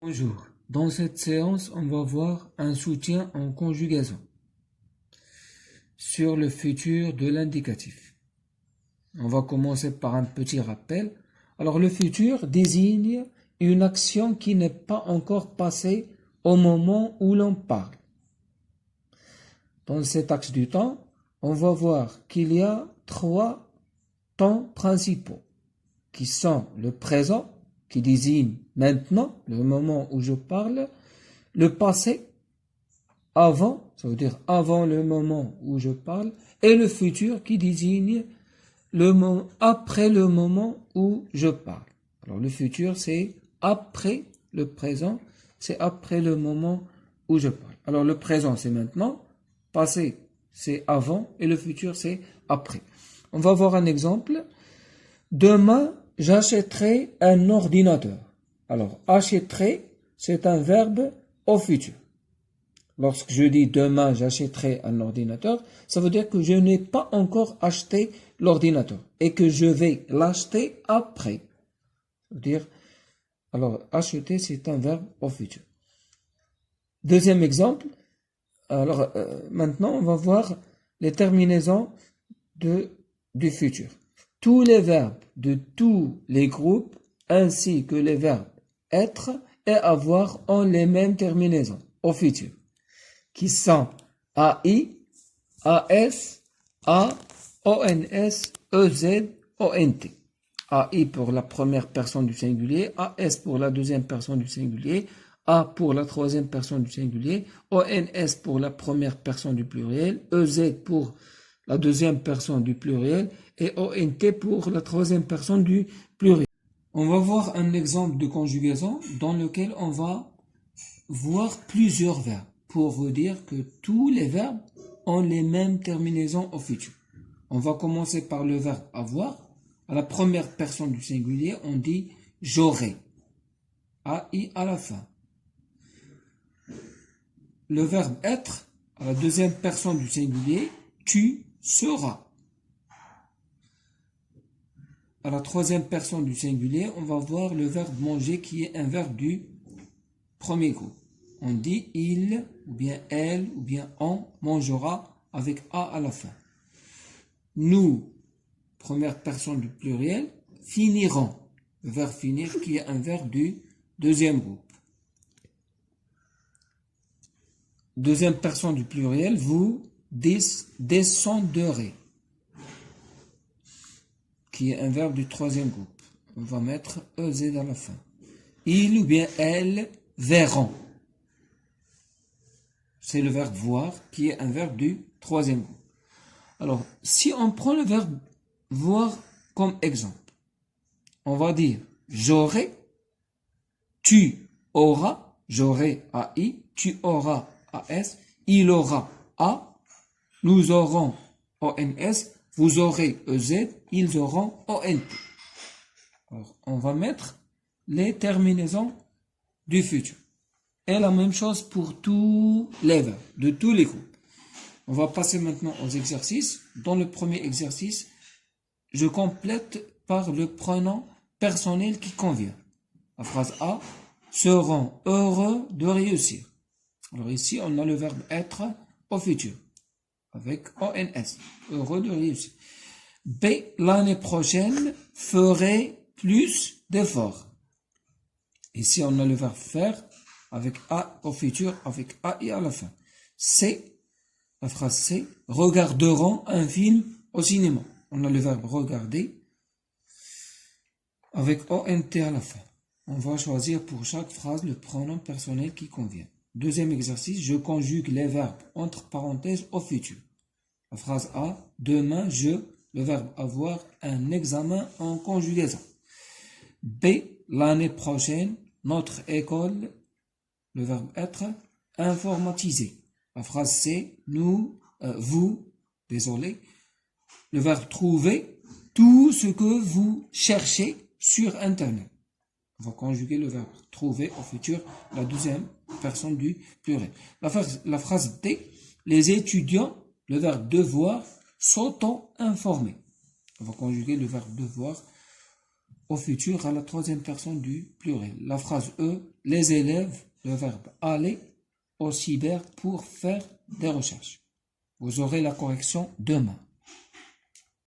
Bonjour. Dans cette séance, on va voir un soutien en conjugaison sur le futur de l'indicatif. On va commencer par un petit rappel. Alors, le futur désigne une action qui n'est pas encore passée au moment où l'on parle. Dans cet axe du temps, on va voir qu'il y a 3 temps principaux qui sont le présent, qui désigne maintenant, le moment où je parle, le passé, avant, ça veut dire avant le moment où je parle, et le futur qui désigne le moment, après le moment où je parle. Alors le futur, c'est après le présent, c'est après le moment où je parle. Alors le présent, c'est maintenant, passé, c'est avant, et le futur, c'est après. On va voir un exemple. Demain, j'achèterai un ordinateur. Alors, achèterai, c'est un verbe au futur. Lorsque je dis demain, j'achèterai un ordinateur, ça veut dire que je n'ai pas encore acheté l'ordinateur et que je vais l'acheter après. Ça veut dire, alors, acheter, c'est un verbe au futur. Deuxième exemple. Alors, maintenant, on va voir les terminaisons du futur. Tous les verbes de tous les groupes, ainsi que les verbes être et avoir, ont les mêmes terminaisons au futur, qui sont AI, AS, A, ONS, EZ, ONT. AI pour la première personne du singulier, AS pour la deuxième personne du singulier, A pour la troisième personne du singulier, ONS pour la première personne du pluriel, EZ pour la deuxième personne du pluriel et ONT pour la troisième personne du pluriel. On va voir un exemple de conjugaison dans lequel on va voir plusieurs verbes pour vous dire que tous les verbes ont les mêmes terminaisons au futur. On va commencer par le verbe avoir. À la première personne du singulier, on dit j'aurai. AI à la fin. Le verbe être, à la deuxième personne du singulier, tu seras. À la troisième personne du singulier, on va voir le verbe manger qui est un verbe du premier groupe. On dit il, ou bien elle, ou bien on mangera avec A à la fin. Nous, première personne du pluriel, finirons. Le verbe finir qui est un verbe du deuxième groupe. Deuxième personne du pluriel, vous descendrez, qui est un verbe du troisième groupe. On va mettre EZ à la fin. Il ou bien elle verront. C'est le verbe voir qui est un verbe du troisième groupe. Alors, si on prend le verbe voir comme exemple, on va dire j'aurai, tu auras, j'aurai AI, tu auras AS, il aura A, nous aurons ONS, vous aurez EZ, ils auront ONT. Alors, on va mettre les terminaisons du futur. Et la même chose pour tous les verbes, de tous les groupes. On va passer maintenant aux exercices. Dans le premier exercice, je complète par le pronom personnel qui convient. La phrase A, seront heureux de réussir. Alors ici, on a le verbe être au futur, avec ONS, heureux de réussir. B, l'année prochaine, ferai plus d'efforts. Ici, on a le verbe faire, avec A au futur, avec AI à la fin. C, la phrase C, regarderont un film au cinéma. On a le verbe regarder, avec ONT à la fin. On va choisir pour chaque phrase le pronom personnel qui convient. Deuxième exercice, je conjugue les verbes entre parenthèses au futur. La phrase A, demain, le verbe avoir, un examen en conjugaison. B, l'année prochaine, notre école, le verbe être, informatisé. La phrase C, vous, désolé, le verbe trouver, tout ce que vous cherchez sur Internet. On va conjuguer le verbe trouver au futur, la deuxième personne du pluriel. La phrase D, les étudiants, le verbe devoir, s'auto-informer. On va conjuguer le verbe devoir au futur à la troisième personne du pluriel. La phrase eux, les élèves, le verbe aller au cyber pour faire des recherches. Vous aurez la correction demain.